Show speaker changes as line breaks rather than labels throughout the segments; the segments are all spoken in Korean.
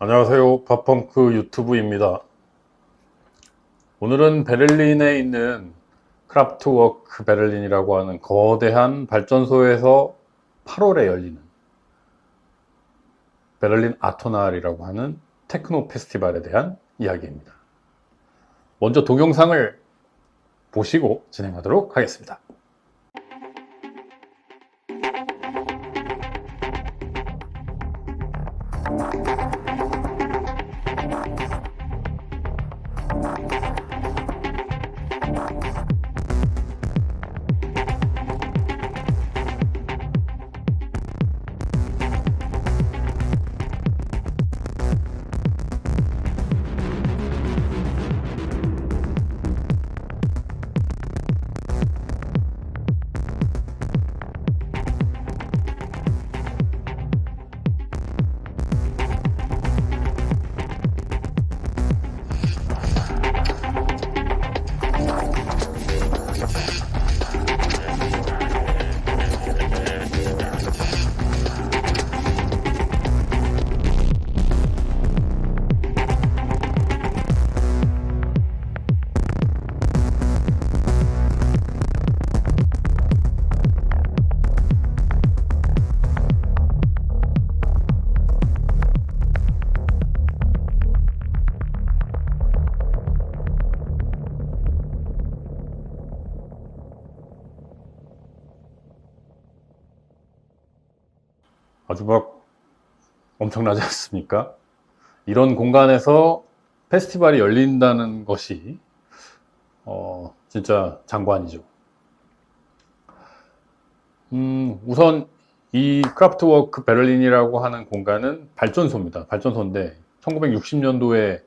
안녕하세요. 팝펑크 유튜브입니다. 오늘은 베를린에 있는 크라프트워크 베를린이라고 하는 거대한 발전소에서 8월에 열리는 베를린 아토날이라고 하는 테크노 페스티벌에 대한 이야기입니다. 먼저 동영상을 보시고 진행하도록 하겠습니다. 아주 막 엄청나지 않습니까? 이런 공간에서 페스티벌이 열린다는 것이 진짜 장관이죠. 우선 이 크라프트워크 베를린이라고 하는 공간은 발전소입니다. 발전소인데 1960년도에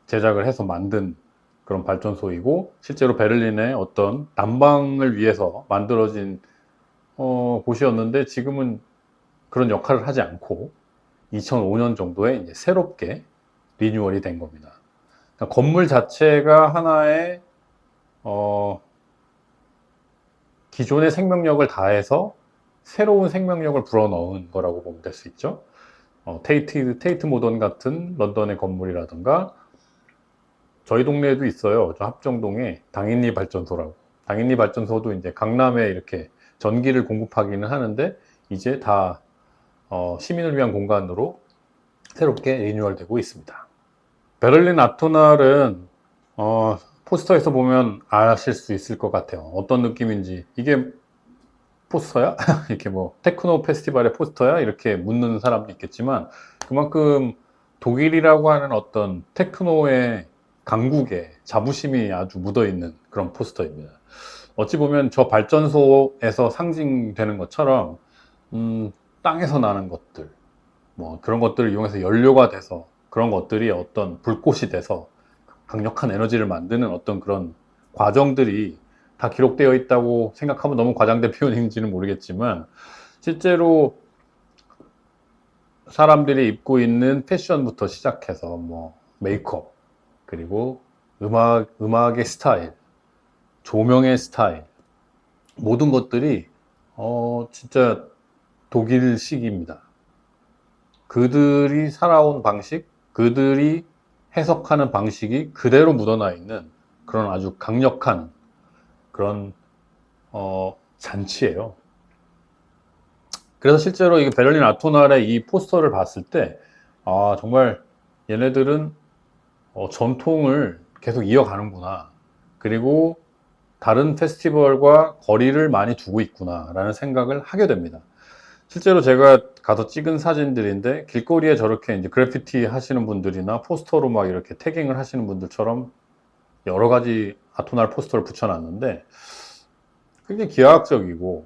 제작을 해서 만든 그런 발전소이고, 실제로 베를린의 어떤 난방을 위해서 만들어진 곳이었는데, 지금은 그런 역할을 하지 않고 2005년 정도에 이제 새롭게 리뉴얼이 된 겁니다. 그러니까 건물 자체가 하나의 기존의 생명력을 다해서 새로운 생명력을 불어넣은 거라고 보면 될 수 있죠. 테이트 모던 같은 런던의 건물이라든가, 저희 동네에도 있어요. 저 합정동에 당인리 발전소라고. 당인리 발전소도 이제 강남에 이렇게 전기를 공급하기는 하는데, 이제 다 시민을 위한 공간으로 새롭게 리뉴얼 되고 있습니다. 베를린 아토날은 포스터에서 보면 아실 수 있을 것 같아요. 어떤 느낌인지. 이게 포스터야? 이렇게 뭐 테크노 페스티벌의 포스터야? 이렇게 묻는 사람도 있겠지만, 그만큼 독일이라고 하는 어떤 테크노의 강국에 자부심이 아주 묻어있는 그런 포스터입니다. 어찌 보면 저 발전소에서 상징되는 것처럼 땅에서 나는 것들, 뭐 그런 것들을 이용해서 연료가 돼서, 그런 것들이 어떤 불꽃이 돼서 강력한 에너지를 만드는 어떤 그런 과정들이 다 기록되어 있다고 생각하면 너무 과장된 표현인지는 모르겠지만, 실제로 사람들이 입고 있는 패션부터 시작해서 뭐 메이크업, 그리고 음악의 스타일, 조명의 스타일, 모든 것들이 진짜 독일식입니다. 그들이 살아온 방식, 그들이 해석하는 방식이 그대로 묻어나 있는 그런 아주 강력한 그런 잔치예요. 그래서 실제로 이 베를린 아토날의 이 포스터를 봤을 때, 정말 얘네들은 전통을 계속 이어가는구나, 그리고 다른 페스티벌과 거리를 많이 두고 있구나 라는 생각을 하게 됩니다. 실제로 제가 가서 찍은 사진들인데, 길거리에 저렇게 이제 그래피티 하시는 분들이나 포스터로 막 이렇게 태깅을 하시는 분들처럼 여러 가지 아토날 포스터를 붙여놨는데, 굉장히 기하학적이고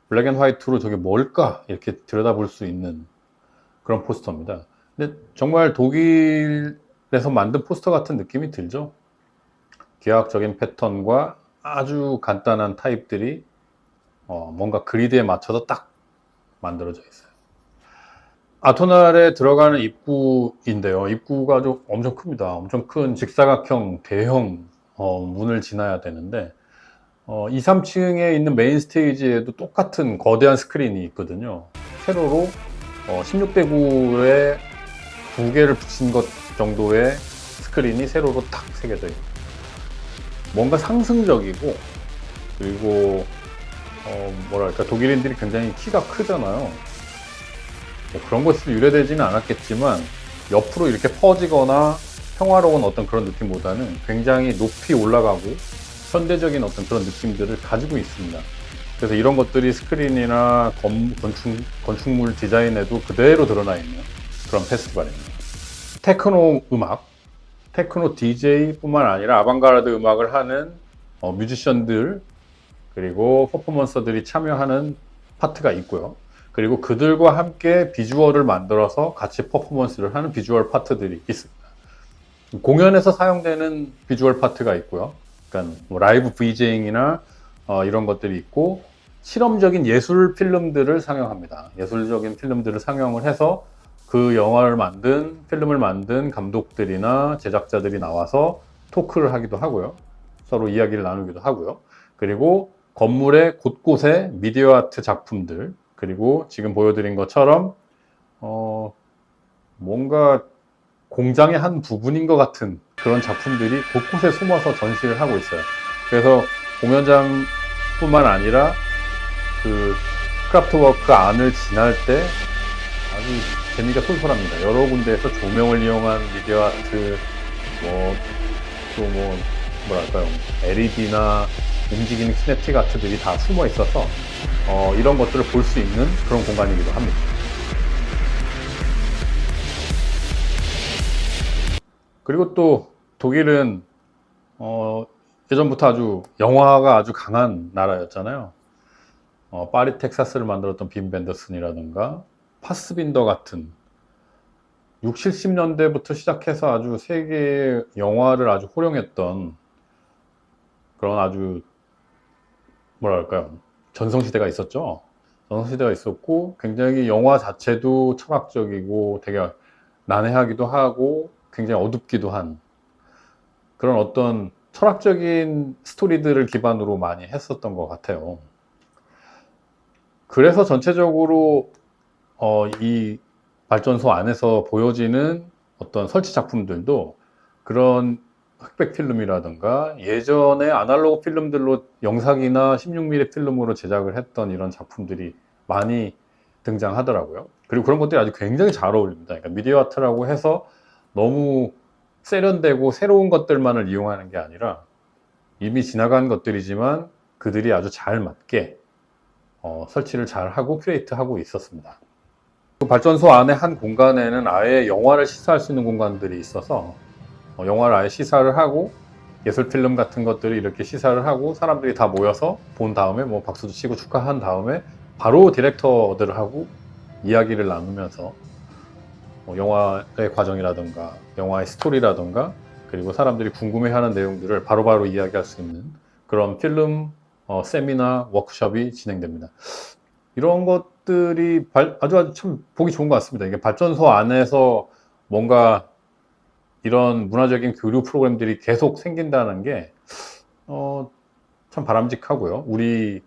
블랙 앤 화이트로 저게 뭘까 이렇게 들여다볼 수 있는 그런 포스터입니다. 근데 정말 독일에서 만든 포스터 같은 느낌이 들죠. 기하학적인 패턴과 아주 간단한 타입들이 뭔가 그리드에 맞춰서 딱 만들어져 있어요. 아토날에 들어가는 입구인데요. 입구가 아주 엄청 큽니다. 엄청 큰 직사각형 대형 문을 지나야 되는데, 2, 3층에 있는 메인 스테이지에도 똑같은 거대한 스크린이 있거든요. 세로로 16대 9의 두 개를 붙인 것 정도의 스크린이 세로로 탁 새겨져 있고, 뭔가 상승적이고, 그리고 뭐랄까, 독일인들이 굉장히 키가 크잖아요. 뭐 그런 것이 유래되지는 않았겠지만 옆으로 이렇게 퍼지거나 평화로운 어떤 그런 느낌보다는 굉장히 높이 올라가고 현대적인 어떤 그런 느낌들을 가지고 있습니다. 그래서 이런 것들이 스크린이나 건축물 디자인에도 그대로 드러나 있는 그런 페스티벌입니다. 테크노 음악, 테크노 DJ 뿐만 아니라 아방가르드 음악을 하는 뮤지션들, 그리고 퍼포먼서들이 참여하는 파트가 있고요. 그리고 그들과 함께 비주얼을 만들어서 같이 퍼포먼스를 하는 비주얼 파트들이 있습니다. 공연에서 사용되는 비주얼 파트가 있고요. 그러니까 뭐 라이브 VJing이나 이런 것들이 있고, 실험적인 예술 필름들을 상영합니다. 예술적인 필름들을 상영을 해서 그 영화를 만든, 필름을 만든 감독들이나 제작자들이 나와서 토크를 하기도 하고요. 서로 이야기를 나누기도 하고요. 그리고 건물의 곳곳에 미디어 아트 작품들, 그리고 지금 보여드린 것처럼 뭔가 공장의 한 부분인 것 같은 그런 작품들이 곳곳에 숨어서 전시를 하고 있어요. 그래서 공연장뿐만 아니라 그 크라프트워크 안을 지날 때 아주 재미가 쏠쏠합니다. 여러 군데에서 조명을 이용한 미디어 아트, 뭐랄까요, LED나 움직이는 키네틱 아트들이 다 숨어 있어서 이런 것들을 볼 수 있는 그런 공간이기도 합니다. 그리고 또 독일은 예전부터 아주 영화가 아주 강한 나라였잖아요. 파리 텍사스를 만들었던 빔 벤더슨이라든가 파스빈더 같은 60, 70년대부터 시작해서 아주 세계의 영화를 아주 호령했던 그런 아주 뭐랄까요, 전성시대가 있었죠. 전성시대가 있었고, 굉장히 영화 자체도 철학적이고 되게 난해하기도 하고 굉장히 어둡기도 한 그런 어떤 철학적인 스토리들을 기반으로 많이 했었던 것 같아요. 그래서 전체적으로 이 발전소 안에서 보여지는 어떤 설치 작품들도 그런 흑백 필름이라든가 예전에 아날로그 필름들로 영상이나 16mm 필름으로 제작을 했던 이런 작품들이 많이 등장하더라고요. 그리고 그런 것들이 아주 굉장히 잘 어울립니다. 그러니까 미디어 아트라고 해서 너무 세련되고 새로운 것들만을 이용하는 게 아니라 이미 지나간 것들이지만 그들이 아주 잘 맞게 설치를 잘 하고 큐레이트 하고 있었습니다. 그 발전소 안에 한 공간에는 아예 영화를 시사할 수 있는 공간들이 있어서 영화를 아예 시사를 하고 예술 필름 같은 것들을 이렇게 시사를 하고 사람들이 다 모여서 본 다음에 뭐 박수도 치고 축하한 다음에 바로 디렉터들하고 이야기를 나누면서 영화의 과정이라든가 영화의 스토리라든가 그리고 사람들이 궁금해하는 내용들을 바로바로 이야기할 수 있는 그런 필름 세미나 워크숍이 진행됩니다. 이런 것들이 아주 참 보기 좋은 것 같습니다. 이게 발전소 안에서 뭔가 이런 문화적인 교류 프로그램들이 계속 생긴다는 게 참 바람직하고요. 우리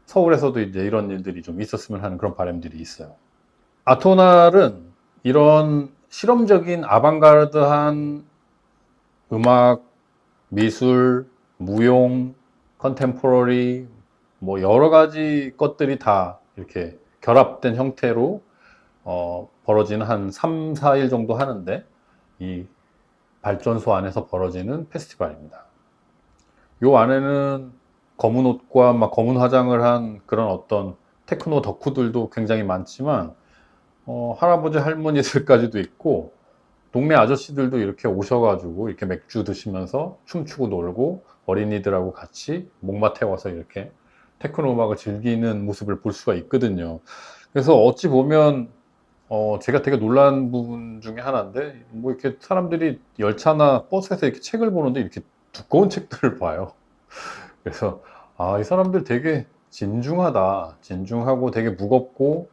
서울에서도 이제 이런 일들이 좀 있었으면 하는 그런 바람들이 있어요. 아토날은 이런 실험적인 아방가르드한 음악, 미술, 무용, 컨템포러리 뭐 여러 가지 것들이 다 이렇게 결합된 형태로 벌어지는 한 3, 4일 정도 하는데 이 발전소 안에서 벌어지는 페스티벌입니다. 요 안에는 검은 옷과 막 검은 화장을 한 그런 어떤 테크노 덕후들도 굉장히 많지만 할아버지 할머니들까지도 있고 동네 아저씨들도 이렇게 오셔가지고 이렇게 맥주 드시면서 춤추고 놀고 어린이들하고 같이 목마 태워서 이렇게 테크노 음악을 즐기는 모습을 볼 수가 있거든요. 그래서 어찌 보면 제가 되게 놀란 부분 중에 하나인데 뭐 이렇게 사람들이 열차나 버스에서 이렇게 책을 보는데 이렇게 두꺼운 책들을 봐요. 그래서 이 사람들 되게 진중하다, 진중하고 되게 무겁고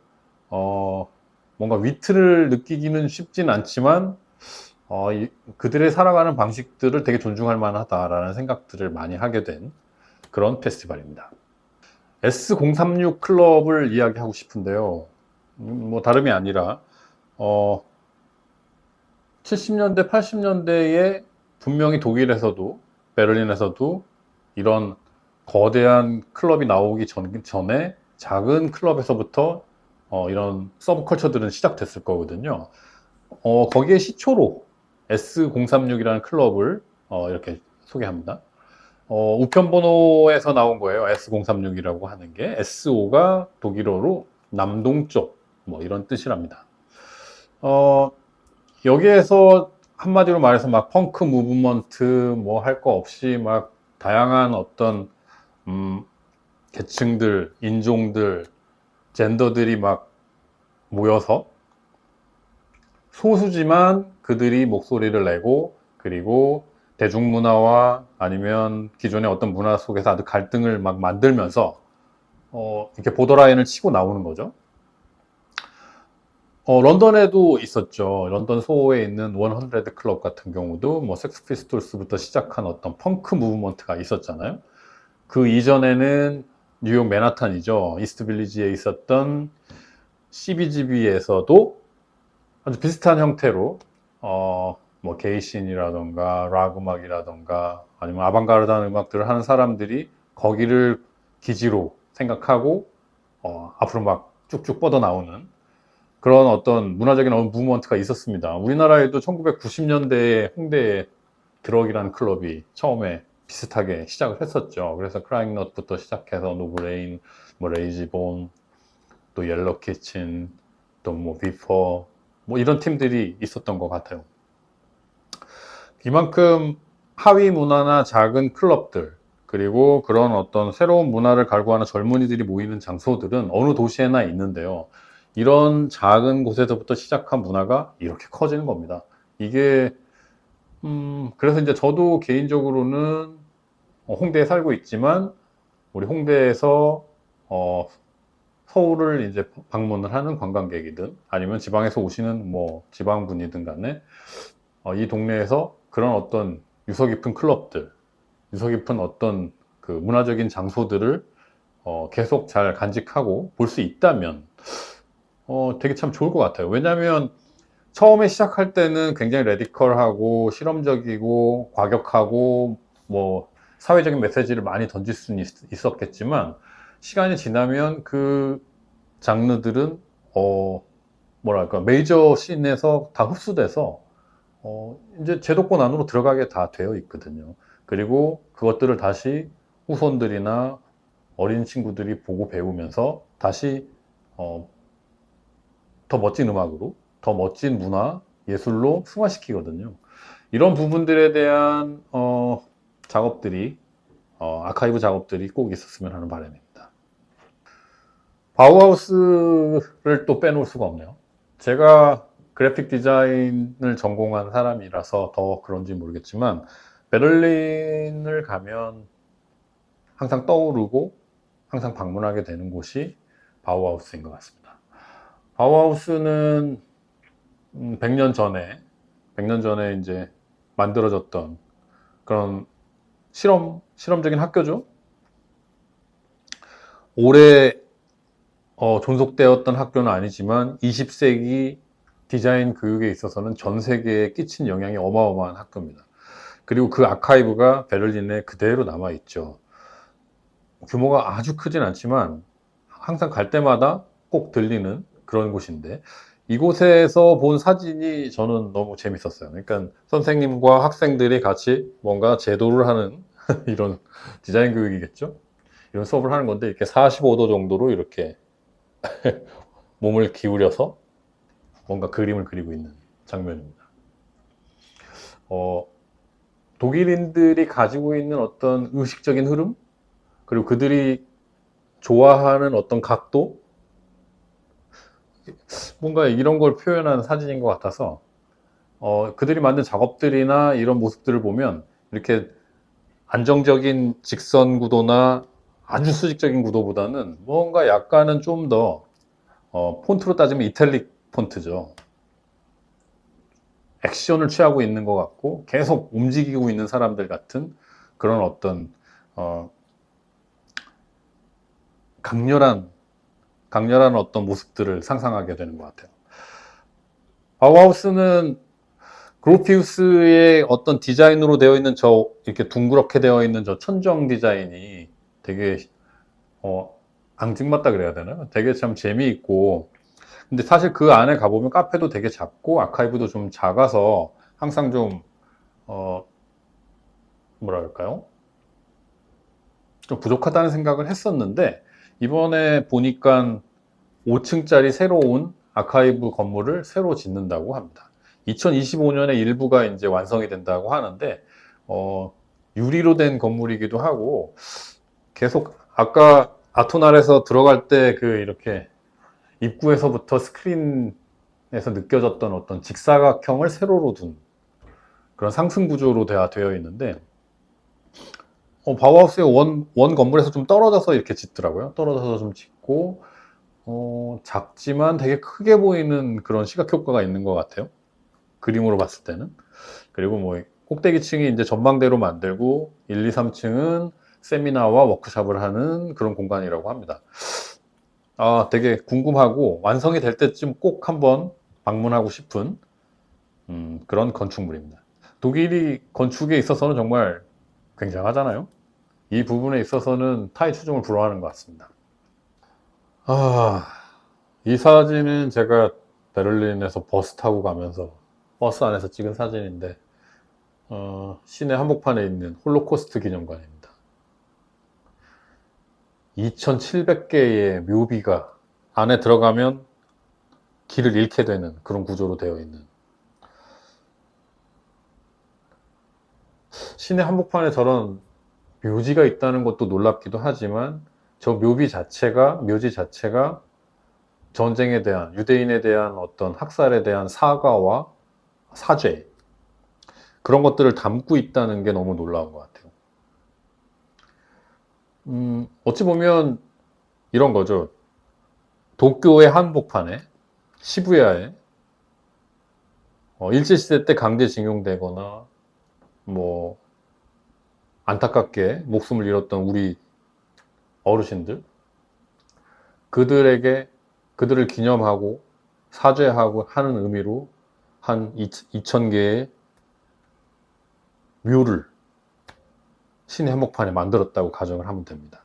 뭔가 위트를 느끼기는 쉽진 않지만 그들의 살아가는 방식들을 되게 존중할 만하다라는 생각들을 많이 하게 된 그런 페스티벌입니다. S036 클럽을 이야기하고 싶은데요. 뭐 다름이 아니라 70년대, 80년대에 분명히 독일에서도, 베를린에서도 이런 거대한 클럽이 나오기 전에 작은 클럽에서부터 이런 서브컬처들은 시작됐을 거거든요. 거기에 시초로 S036이라는 클럽을 이렇게 소개합니다. 우편번호에서 나온 거예요. S036이라고 하는 게. SO가 독일어로 남동쪽, 뭐 이런 뜻이랍니다. 여기에서 한마디로 말해서 막 펑크 무브먼트 뭐 할 거 없이 막 다양한 어떤 계층들, 인종들, 젠더들이 막 모여서 소수지만 그들이 목소리를 내고, 그리고 대중문화와 아니면 기존의 어떤 문화 속에서 아주 갈등을 막 만들면서 이렇게 보더라인을 치고 나오는 거죠. 런던에도 있었죠. 런던 소호에 있는 100 클럽 같은 경우도 뭐 섹스 피스톨스부터 시작한 어떤 펑크 무브먼트가 있었잖아요. 그 이전에는 뉴욕 맨하탄이죠. 이스트 빌리지에 있었던 CBGB에서도 아주 비슷한 형태로 뭐 게이신이라던가 락 음악이라던가 아니면 아방가르드한 음악들을 하는 사람들이 거기를 기지로 생각하고 앞으로 막 쭉쭉 뻗어 나오는 그런 어떤 문화적인 무브먼트가 있었습니다. 우리나라에도 1990년대에 홍대에 드럭이라는 클럽이 처음에 비슷하게 시작을 했었죠. 그래서 크라잉넛부터 시작해서 노브레인, 뭐 레이지본, 또 옐로 키친, 또 뭐 비퍼, 뭐 이런 팀들이 있었던 것 같아요. 이만큼 하위 문화나 작은 클럽들, 그리고 그런 어떤 새로운 문화를 갈구하는 젊은이들이 모이는 장소들은 어느 도시에나 있는데요. 이런 작은 곳에서부터 시작한 문화가 이렇게 커지는 겁니다. 이게 그래서 이제 저도 개인적으로는 홍대에 살고 있지만 우리 홍대에서 서울을 이제 방문을 하는 관광객이든 아니면 지방에서 오시는 뭐 지방분이든 간에 이 동네에서 그런 어떤 유서 깊은 클럽들, 유서 깊은 어떤 그 문화적인 장소들을 계속 잘 간직하고 볼 수 있다면 되게 참 좋을 것 같아요. 왜냐하면 처음에 시작할 때는 굉장히 레디컬하고 실험적이고 과격하고 뭐 사회적인 메시지를 많이 던질 수는 있었겠지만 시간이 지나면 그 장르들은 뭐랄까 메이저 씬에서 다 흡수돼서 이제 제도권 안으로 들어가게 다 되어 있거든요. 그리고 그것들을 다시 후손들이나 어린 친구들이 보고 배우면서 다시 더 멋진 음악으로, 더 멋진 문화, 예술로 승화시키거든요. 이런 부분들에 대한 작업들이 아카이브 작업들이 꼭 있었으면 하는 바람입니다. 바우하우스를 또 빼놓을 수가 없네요. 제가 그래픽 디자인을 전공한 사람이라서 더 그런지 모르겠지만 베를린을 가면 항상 떠오르고 항상 방문하게 되는 곳이 바우하우스인 것 같습니다. 바우하우스는 100년 전에 이제 만들어졌던 그런 실험적인 학교죠. 오래 존속되었던 학교는 아니지만 20세기 디자인 교육에 있어서는 전 세계에 끼친 영향이 어마어마한 학교입니다. 그리고 그 아카이브가 베를린에 그대로 남아있죠. 규모가 아주 크진 않지만 항상 갈 때마다 꼭 들리는 그런 곳인데 이곳에서 본 사진이 저는 너무 재밌었어요. 그러니까 선생님과 학생들이 같이 뭔가 제도를 하는 이런 디자인 교육이겠죠? 이런 수업을 하는 건데 이렇게 45도 정도로 이렇게 몸을 기울여서 뭔가 그림을 그리고 있는 장면입니다. 독일인들이 가지고 있는 어떤 의식적인 흐름, 그리고 그들이 좋아하는 어떤 각도, 뭔가 이런 걸 표현한 사진인 것 같아서 그들이 만든 작업들이나 이런 모습들을 보면 이렇게 안정적인 직선 구도나 아주 수직적인 구도보다는 뭔가 약간은 좀 더 폰트로 따지면 이탈릭 폰트죠. 액션을 취하고 있는 것 같고 계속 움직이고 있는 사람들 같은 그런 어떤 강렬한 어떤 모습들을 상상하게 되는 것 같아요. 바우하우스는 그로피우스의 어떤 디자인으로 되어 있는 저 이렇게 둥그렇게 되어 있는 저 천정 디자인이 되게 앙증맞다 그래야 되나? 되게 참 재미있고, 근데 사실 그 안에 가보면 카페도 되게 작고 아카이브도 좀 작아서 항상 좀 뭐랄까요? 좀 부족하다는 생각을 했었는데, 이번에 보니까 5층짜리 새로운 아카이브 건물을 새로 짓는다고 합니다. 2025년에 일부가 이제 완성이 된다고 하는데, 유리로 된 건물이기도 하고, 계속 아까 아토날에서 들어갈 때 그 이렇게 입구에서부터 스크린에서 느껴졌던 어떤 직사각형을 세로로 둔 그런 상승 구조로 되어 있는데, 바우하우스의 원 건물에서 좀 떨어져서 이렇게 짓더라고요. 떨어져서 좀 짓고, 작지만 되게 크게 보이는 그런 시각 효과가 있는 것 같아요. 그림으로 봤을 때는. 그리고 뭐 꼭대기층이 이제 전망대로 만들고 1, 2, 3층은 세미나와 워크숍을 하는 그런 공간이라고 합니다. 되게 궁금하고 완성이 될 때쯤 꼭 한번 방문하고 싶은 그런 건축물입니다. 독일이 건축에 있어서는 정말 굉장하잖아요. 이 부분에 있어서는 타의 추종을 불허하는 것 같습니다. 이 사진은 제가 베를린에서 버스 타고 가면서 버스 안에서 찍은 사진인데, 시내 한복판에 있는 홀로코스트 기념관입니다. 2,700개의 묘비가 안에 들어가면 길을 잃게 되는 그런 구조로 되어 있는, 시내 한복판에 저런 묘지가 있다는 것도 놀랍기도 하지만 저 묘지 자체가 전쟁에 대한, 유대인에 대한 어떤 학살에 대한 사과와 사죄, 그런 것들을 담고 있다는 게 너무 놀라운 것 같아요. 어찌 보면 이런 거죠. 도쿄의 한복판에, 시부야에 일제시대 때 강제징용되거나 뭐 안타깝게 목숨을 잃었던 우리 어르신들, 그들을 기념하고 사죄하고 하는 의미로 한 2,000개의 묘를 시내 한복판에 만들었다고 가정을 하면 됩니다.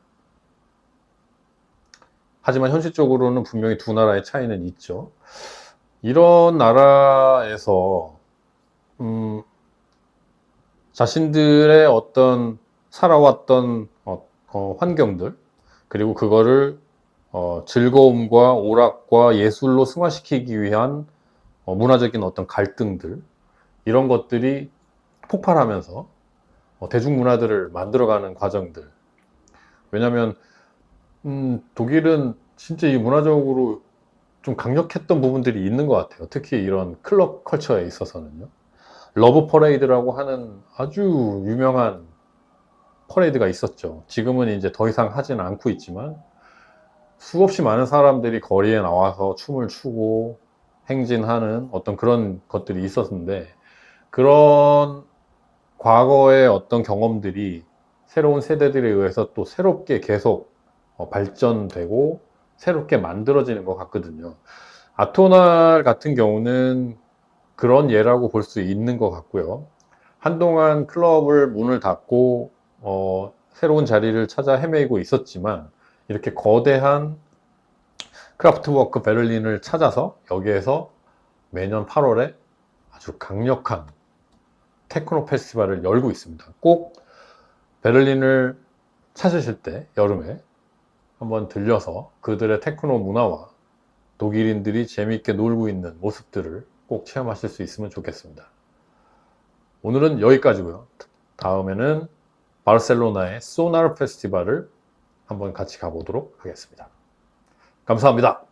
하지만 현실적으로는 분명히 두 나라의 차이는 있죠. 이런 나라에서 자신들의 어떤 살아왔던 환경들, 그리고 그거를 즐거움과 오락과 예술로 승화시키기 위한 문화적인 어떤 갈등들, 이런 것들이 폭발하면서 대중문화들을 만들어가는 과정들. 왜냐하면 독일은 진짜 이 문화적으로 좀 강력했던 부분들이 있는 것 같아요. 특히 이런 클럽 컬처에 있어서는요. 러브 퍼레이드라고 하는 아주 유명한 퍼레이드가 있었죠. 지금은 이제 더 이상 하지는 않고 있지만 수없이 많은 사람들이 거리에 나와서 춤을 추고 행진하는 어떤 그런 것들이 있었는데, 그런 과거의 어떤 경험들이 새로운 세대들에 의해서 또 새롭게 계속 발전되고 새롭게 만들어지는 것 같거든요. 아토날 같은 경우는 그런 예라고 볼 수 있는 것 같고요. 한동안 클럽을 문을 닫고 새로운 자리를 찾아 헤매고 있었지만, 이렇게 거대한 크라프트워크 베를린을 찾아서 여기에서 매년 8월에 아주 강력한 테크노 페스티벌을 열고 있습니다. 꼭 베를린을 찾으실 때 여름에 한번 들려서 그들의 테크노 문화와 독일인들이 재미있게 놀고 있는 모습들을 꼭 체험하실 수 있으면 좋겠습니다. 오늘은 여기까지고요. 다음에는 바르셀로나의 소나르 페스티벌을 한번 같이 가보도록 하겠습니다. 감사합니다.